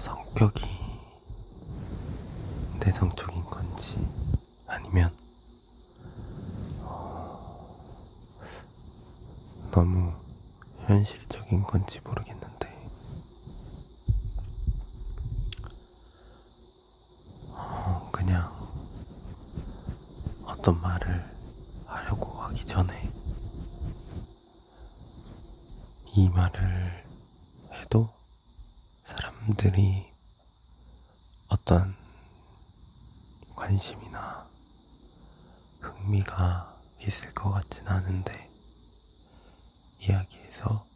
성격이 내성적인 건지 아니면 너무 현실적인 건지 모르겠는데 그냥 어떤 말을 하려고 하기 전에 이 말을 해도 사람들이 어떤 관심이나 흥미가 있을 것 같진 않은데 이야기해서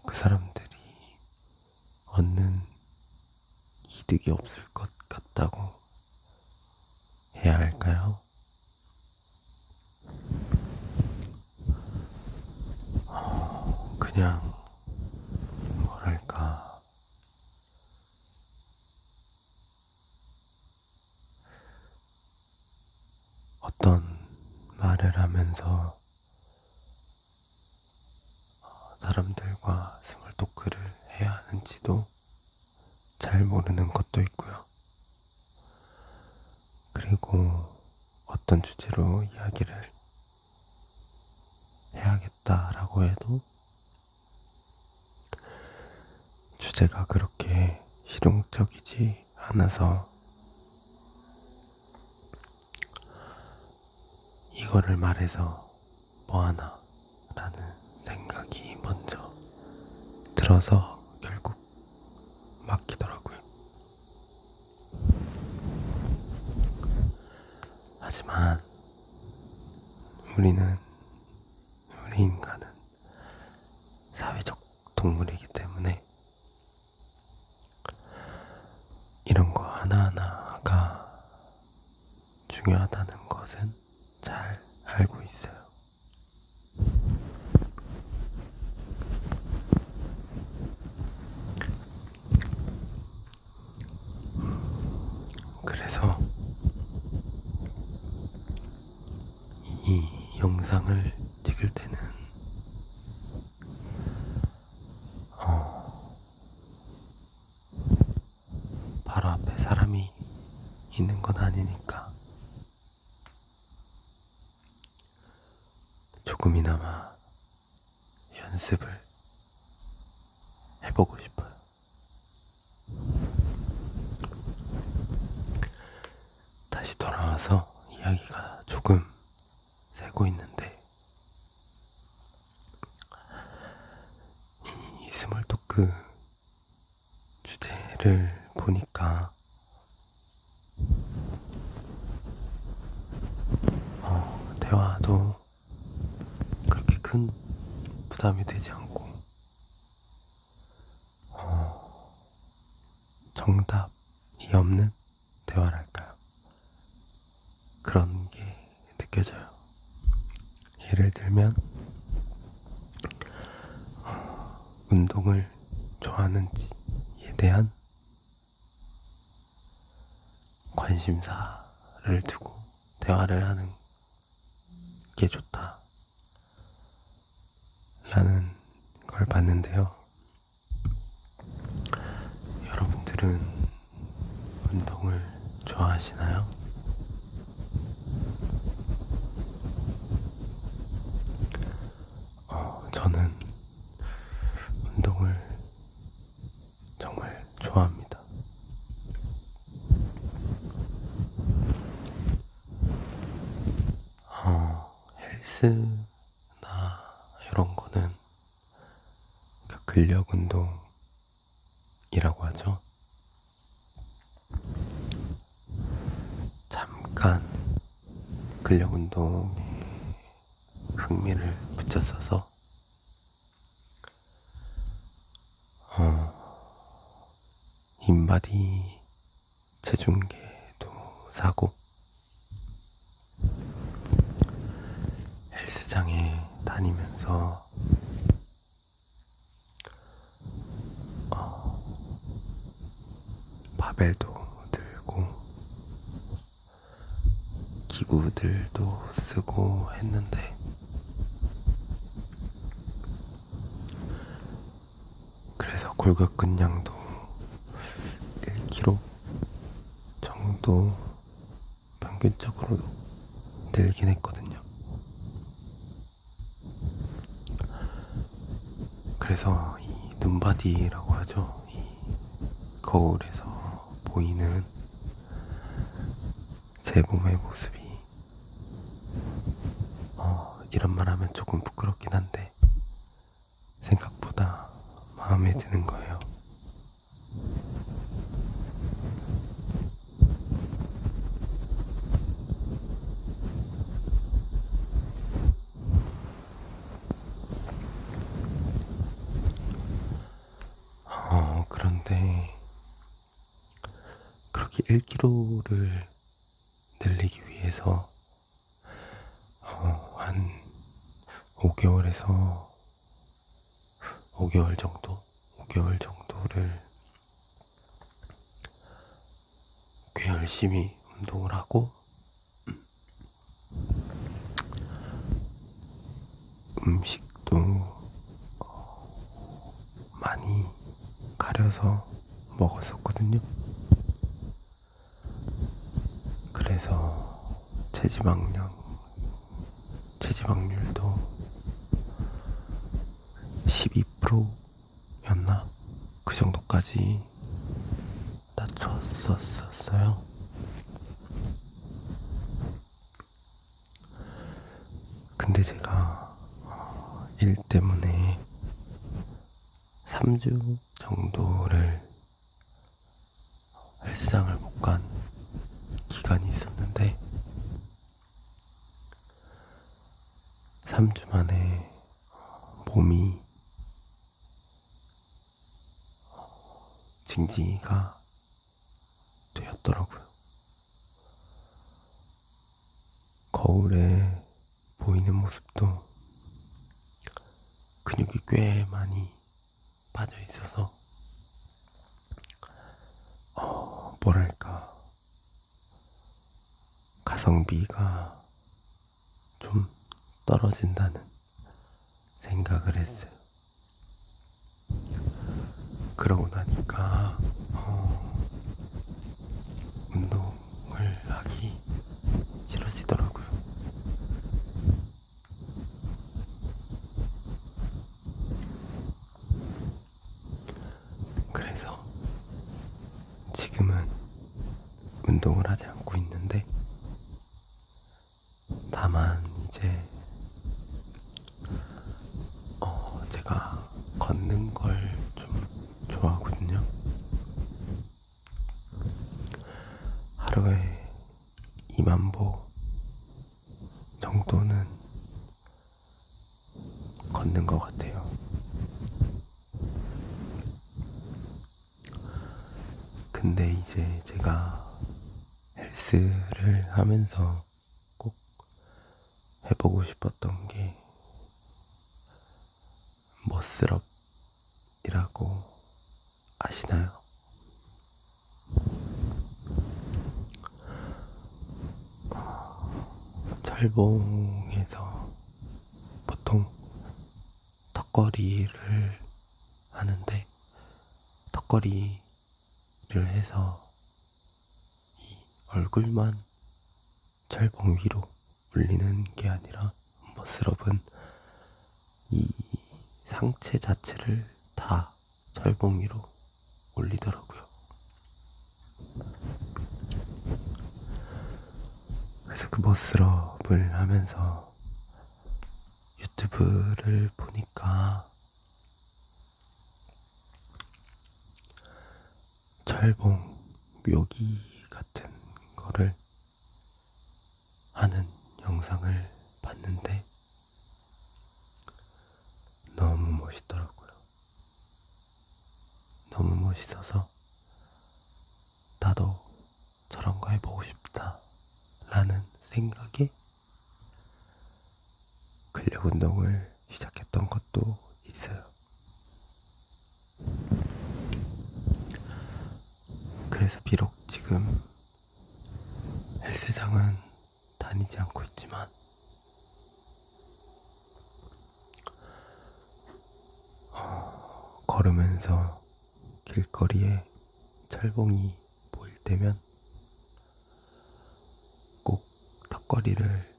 그 사람들이 얻는 이득이 없을 것 같다고 해야 할까요? 그냥 뭐랄까 어떤 말을 하면서 사람들과 스몰 토크를 해야 하는지도 잘 모르는 것도 있고요. 그리고 어떤 주제로 이야기를 해야겠다라고 해도 주제가 그렇게 실용적이지 않아서 이거를 말해서 뭐하나 라는 생각이 먼저 들어서 결국 막히더라고요. 하지만 우리 인간은 사회적 동물이기 때문에 이런 거 하나하나가 중요하다는 것은 잘 알고 있어요. 그래서 이 영상을 찍을 때는 바로 앞에 사람이 있는 건 아니니까 조금이나마 연습을 해보고 싶어요. 다시 돌아와서 이야기가 조금 새고 있는데, 이 스몰 토크 주제를 보니까 대화도 그렇게 큰 부담이 되지 않고 정답이 없는 대화랄까요? 그런 게 느껴져요. 예를 들면 운동을 좋아하는지에 대한 관심사를 두고 대화를 하는 게 좋다 라는 걸 봤는데요. 여러분들은 운동을 좋아하시나요? 저는 운동을 정말 좋아합니다. 헬스나 이런 거는 근력 운동이라고 하죠. 잠깐 근력 운동에 흥미를 붙였어서 인바디 체중계도 사고 헬스장에 다니면서 바벨도 들고 기구들도 쓰고 했는데, 그래서 골격근량도 1kg 정도 평균적으로 늘긴 했거든요. 그래서 이 눈바디라고 하죠. 이 거울에서 보이는 제 몸의 모습이 이런 말 하면 조금 부끄럽긴 한데 생각보다 마음에 드는 거예요. 그런데 그렇게 1kg를 늘리기 위해서 한 5개월에서 5개월 정도를 꽤 열심히 운동을 하고 음식도 많이 가려서 먹었었거든요. 그래서 체지방률도 12%였나? 그 정도까지 낮췄었어요. 근데 제가 일 때문에 3주 정도를 헬스장을 못 간 기간이 있었는데 3주 만에 몸이 징징이가 되었더라고요. 거울에 보이는 모습도 근육이 꽤 많이 빠져 있어서 뭐랄까 가성비가 좀 떨어진다는 생각을 했어요. 그러고 나니까 운동을 하기 싫어지더라고요. 그래서 지금은 운동을 하지 않고 있는데, 다만 이제 제가 걷는 걸 좀 좋아하거든요. 하루에 2만 보 정도는 걷는 것 같아요. 근데 이제 제가 헬스를 하면서 꼭 해보고 싶었던 게 머슬업이라고 아시나요? 철봉에서 보통 턱걸이를 하는데, 턱걸이를 해서 이 얼굴만 철봉 위로 올리는 게 아니라 머슬업은 이 상체 자체를 다 철봉 위로 올리더라고요. 그래서 그 머슬업을 하면서 유튜브를 보니까 철봉 묘기 같은 거를 하는 영상을 봤는데 너무 멋있더라고요. 너무 멋있어서 나도 저런 거 해보고 싶다 라는 생각에 근력 운동을 시작했던 것도 있어요. 그래서 비록 지금 헬스장은 다니지 않고 있지만 걸으면서 길거리에 철봉이 보일 때면 꼭 턱걸이를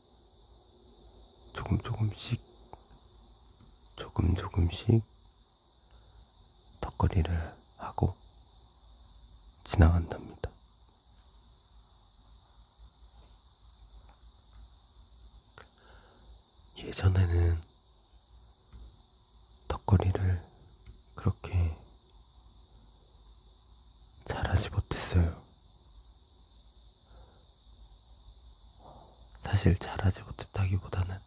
조금씩 턱걸이를 하고 지나간답니다. 예전에는 턱걸이를 그렇게 잘하지 못했어요. 사실 잘하지 못했다기보다는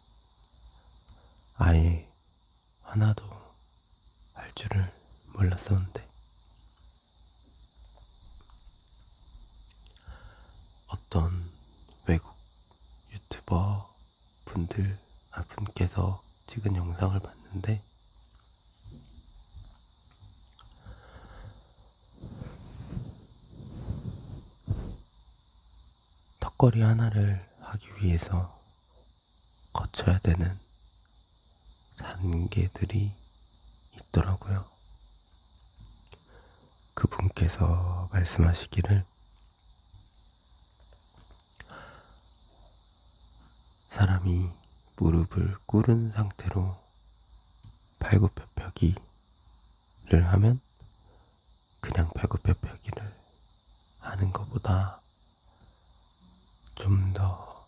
아예 하나도 할 줄을 몰랐었는데, 어떤 외국 유튜버 분께서 찍은 영상을 봤는데, 턱걸이 하나를 하기 위해서 거쳐야 되는 단계들이 있더라고요. 그분께서 말씀하시기를 사람이 무릎을 꿇은 상태로 팔굽혀펴기를 하면 그냥 팔굽혀펴기를 하는 것보다 좀 더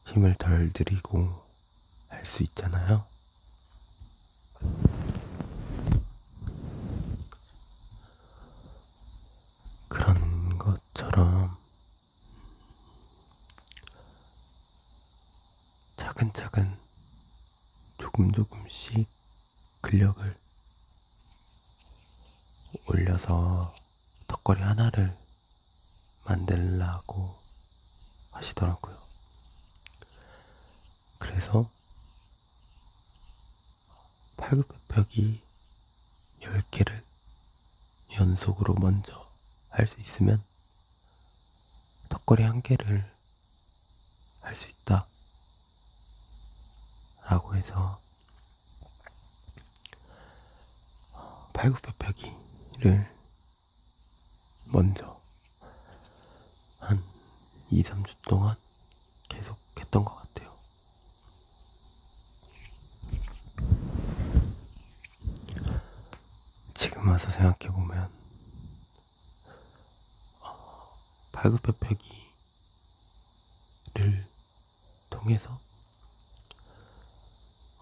힘을 덜 들이고 할 수 있잖아요. 그런 것처럼 차근차근 조금씩 근력을 올려서 턱걸이 하나를 만들라고 하시더라고요. 그래서 팔굽혀펴기 10개를 연속으로 먼저 할 수 있으면 턱걸이 1개를 할 수 있다 라고 해서 팔굽혀펴기를 먼저 한 2, 3주 동안 계속 했던 것 같아요. 지금 와서 생각해보면 팔굽혀펴기를 통해서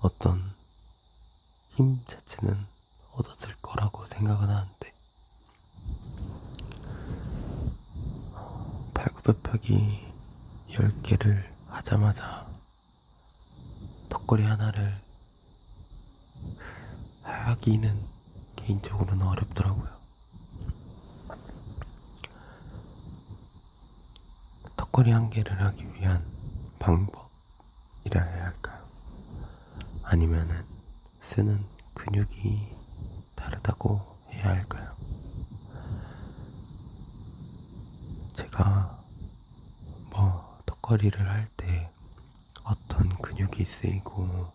어떤 힘 자체는 얻었을 거라고 생각은 하는데 팔굽혀펴기 10개를 하자마자 턱걸이 하나를 하기는 개인적으로는 어렵더라고요. 턱걸이 1개를 하기 위한 방법이라 해야 할까요? 아니면은 쓰는 근육이 다르다고 해야 할까요? 제가 턱걸이를 할 때 어떤 근육이 쓰이고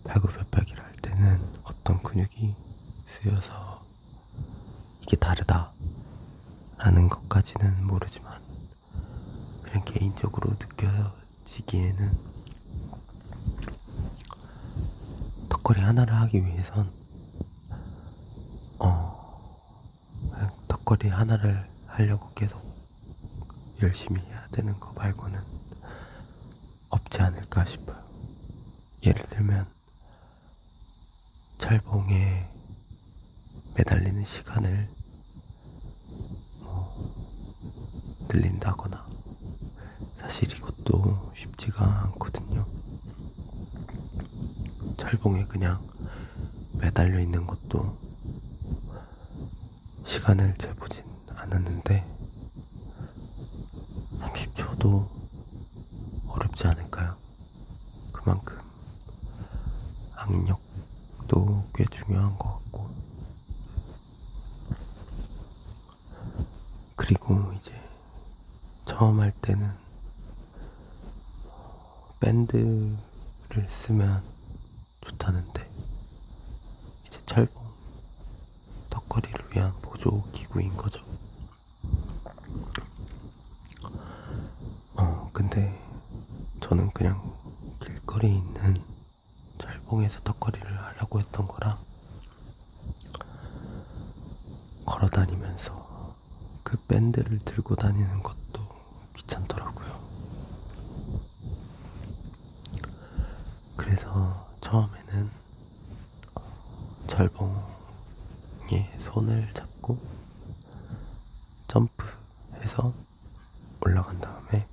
팔굽혀펴기를 할 때는 어떤 근육이 쓰여서 이게 다르다 라는 것까지는 모르지만 그냥 개인적으로 느껴지기에는 턱걸이 하나를 하기 위해선 그냥 턱걸이 하나를 하려고 계속 열심히 해야 되는 거 말고는 없지 않을까 싶어요. 예를 들면 철봉에 매달리는 시간을 늘린다거나, 사실 이것도 쉽지가 않거든요. 철봉에 그냥 매달려 있는 것도 시간을 재보진 않았는데 30초도 어렵지 않을까요? 그만큼 악력도 꽤 중요한 것 같고, 그리고 이제 처음 할 때는 밴드를 쓰면 좋다는데 이제 철봉 턱걸이를 위한 보조 기구인 거죠. 근데 저는 그냥 길거리에 있는 철봉에서 턱걸이를 하려고 했던 거라 걸어 다니면서 그 밴드를 들고 다니는 것도 귀찮더라고요. 그래서 처음에는 철봉에 손을 잡고 점프해서 올라간 다음에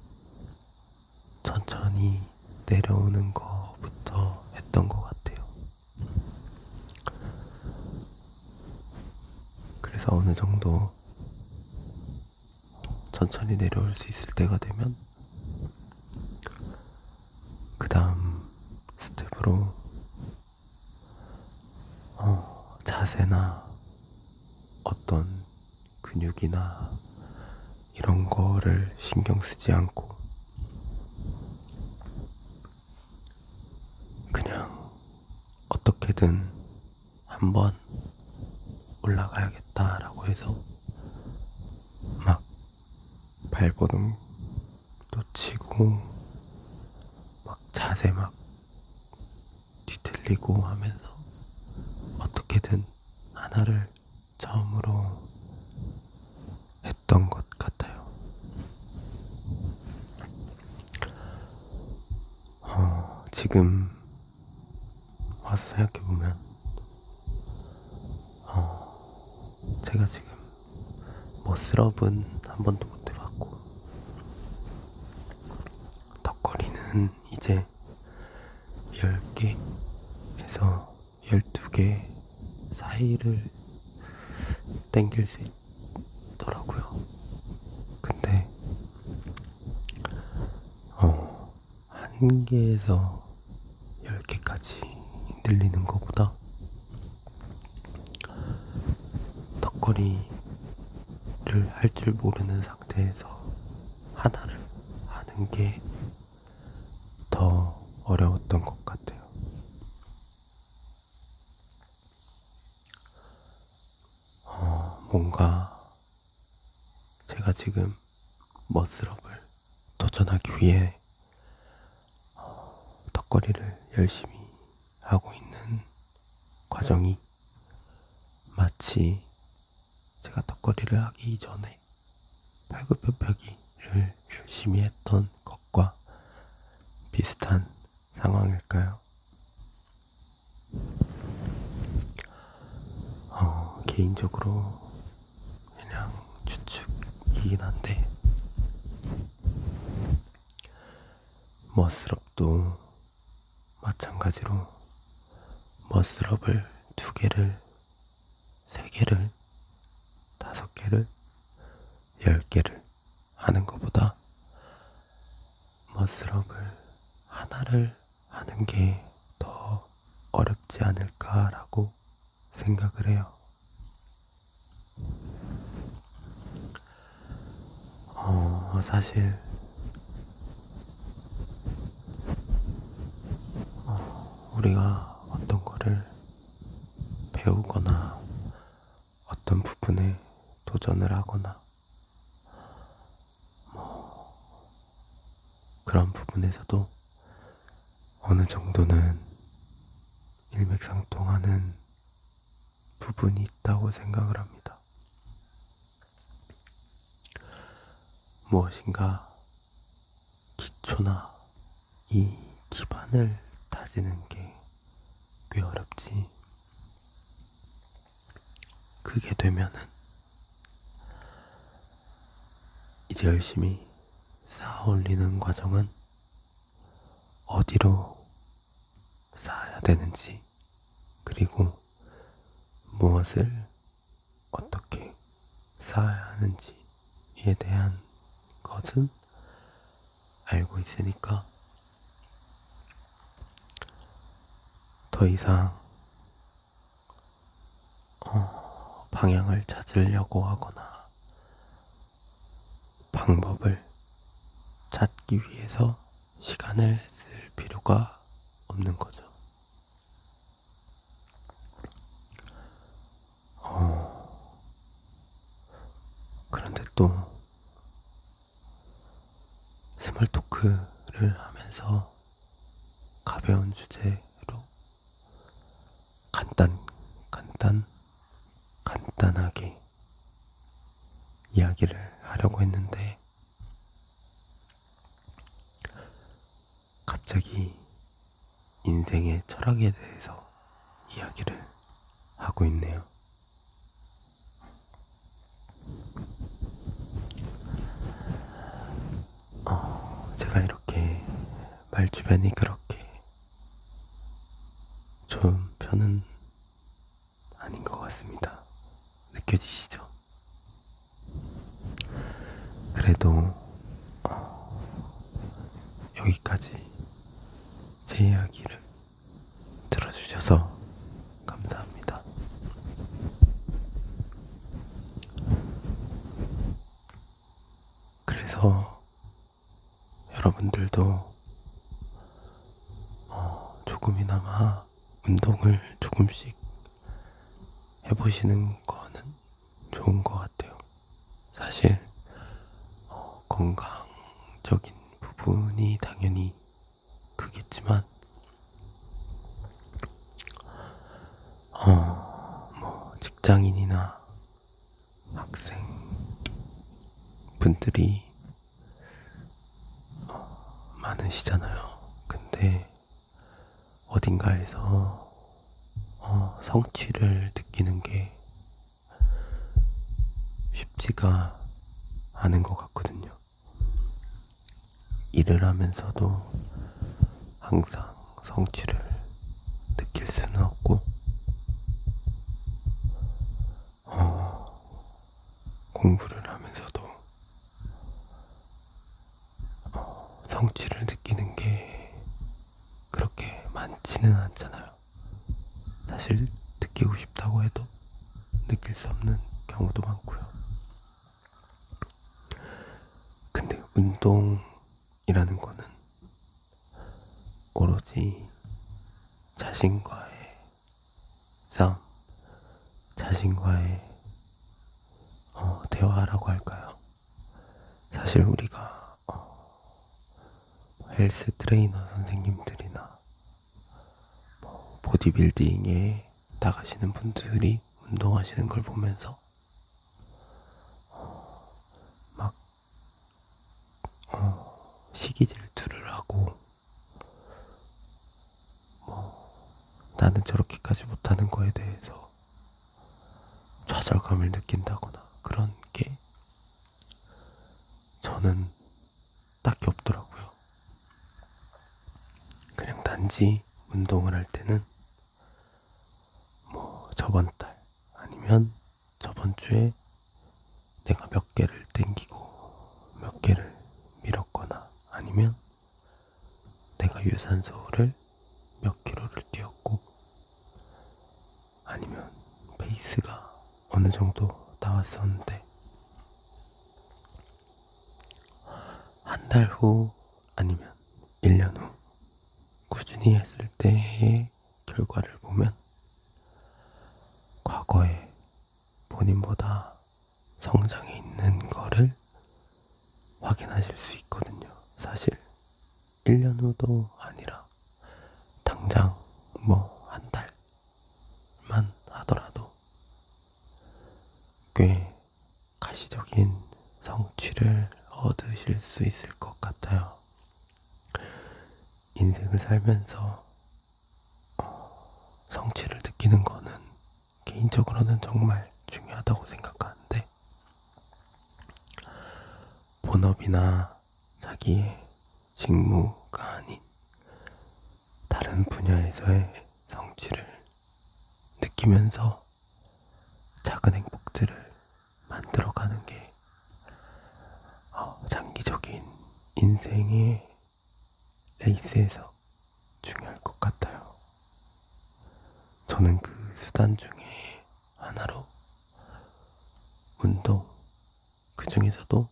천천히 내려오는 거부터 했던 것 같아요. 그래서 어느 정도 천천히 내려올 수 있을 때가 되면 그 다음 스텝으로 자세나 어떤 근육이나 이런 거를 신경 쓰지 않고 그냥 어떻게든 한번 올라가야겠다라고 해서 막 발버둥도 치고 막 자세 막 뒤틀리고 하면서 어떻게든 하나를 처음으로 했던 것 같아요. 지금 와서 생각해보면 제가 지금 머슬업은 한 번도 못 해봤고 턱걸이는 이제 10개에서 12개 사이를 당길 수 있더라고요. 근데 1개에서 들리는 것보다 턱걸이를 할 줄 모르는 상태에서 하나를 하는 게 더 어려웠던 것 같아요. 뭔가 제가 지금 머슬업을 도전하기 위해 턱걸이를 열심히 하고 있는 과정이 마치 제가 턱걸이를 하기 이전에 팔굽혀펴기를 열심히 했던 것과 비슷한 상황일까요? 개인적으로 그냥 추측이긴 한데 머슬업도 마찬가지로 머슬업을 2개를 3개를 5개를 10개를 하는 것보다 머슬업을 하나를 하는 게 더 어렵지 않을까라고 생각을 해요. 사실 우리가 어떤 거를 배우거나 어떤 부분에 도전을 하거나 그런 부분에서도 어느 정도는 일맥상통하는 부분이 있다고 생각을 합니다. 무엇인가 기초나 이 기반을 다지는 게 꽤 어렵지. 그게 되면은 이제 열심히 쌓아 올리는 과정은 어디로 쌓아야 되는지, 그리고 무엇을 어떻게 쌓아야 하는지에 대한 것은 알고 있으니까 더 이상 방향을 찾으려고 하거나 방법을 찾기 위해서 시간을 쓸 필요가 없는 거죠. 그런데 또 스몰 토크를 하면서 가벼운 주제로 간단하게 이야기를 하려고 했는데 갑자기 인생의 철학에 대해서 이야기를 하고 있네요. 제가 이렇게 말주변이 그렇게 좋은 편은 아닌 것 같습니다. 느껴지시죠? 그래도 여기까지 제 이야기를 들어주셔서 감사합니다. 그래서 여러분들도 조금이나마 운동을 조금씩 해보시는 거는 좋은 것 같아요. 사실 건강적인 부분이 당연히 크겠지만 직장인이나 학생 분들이 많으시잖아요. 근데 어딘가에서 성취를 느끼는 게 쉽지가 않은 것 같거든요. 일을 하면서도 항상 성취를 느낄 수는 없고 공부를 하면서도 성취를 느끼는 게 그렇게 많지는 않잖아요. 느낄 수 없는 경우도 많고요. 근데 운동이라는 거는 오로지 자신과의 싸움, 자신과의 대화라고 할까요? 사실 우리가 헬스 트레이너 선생님들이나 보디빌딩에 나가시는 분들이 운동하시는 걸 보면서 막 시기 질투를 하고 나는 저렇게까지 못하는 거에 대해서 좌절감을 느낀다거나 그런 게 저는 딱히 없더라고요. 그냥 단지 운동을 할 때는 저번 달 아니면 저번 주에 내가 몇 개를 땡기고 몇 개를 밀었거나 아니면 내가 유산소를 몇 킬로를 뛰었고 아니면 페이스가 어느 정도 나왔었는데 한 달 후 아니면 1년 후 꾸준히 했을 때의 결과를 보면 과거에 본인보다 성장이 있는 거를 확인하실 수 있거든요. 사실 1년 후도 아니라 당장 한 달만 하더라도 꽤 가시적인 성취를 얻으실 수 있을 것 같아요. 인생을 살면서 성취를 느끼는 거는 개인적으로는 정말 중요하다고 생각하는데 본업이나 자기의 직무가 아닌 다른 분야에서의 성취를 느끼면서 작은 행복들을 만들어가는 게 장기적인 인생의 레이스에서 중요할 것 같아요. 저는 그 수단 중에 하나로 운동, 그 중에서도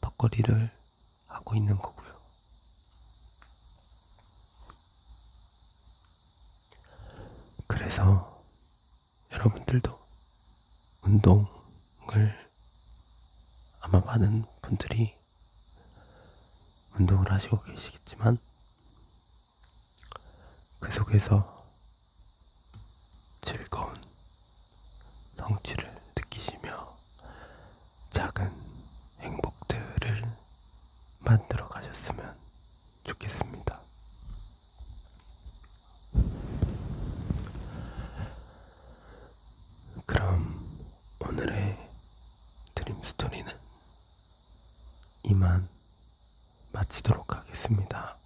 턱걸이를 하고 있는 거고요. 그래서 여러분들도 운동을 아마 많은 분들이 운동을 하시고 계시겠지만 그 속에서 즐거운 성취를 느끼시며 작은 행복들을 만들어 가셨으면 좋겠습니다. 그럼 오늘의 드림 스토리는 이만 마치도록 하겠습니다.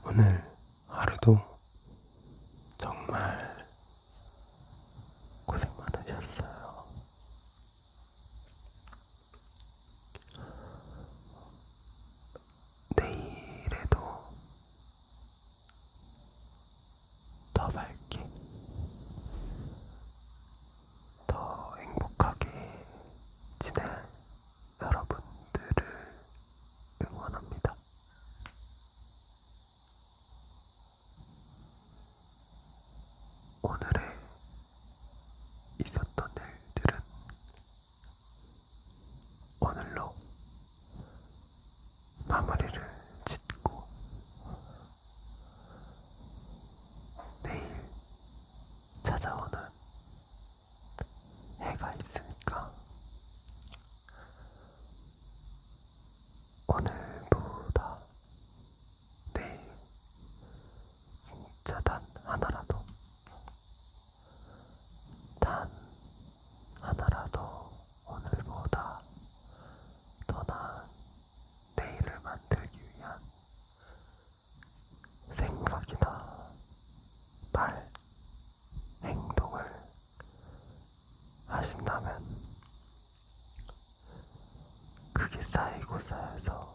오늘 하루도 정말 고생 많으셨어요. 내일에도 더 밝게, 더 행복하게 지낼 여러분들을 응원합니다. 쌓이고 쌓여서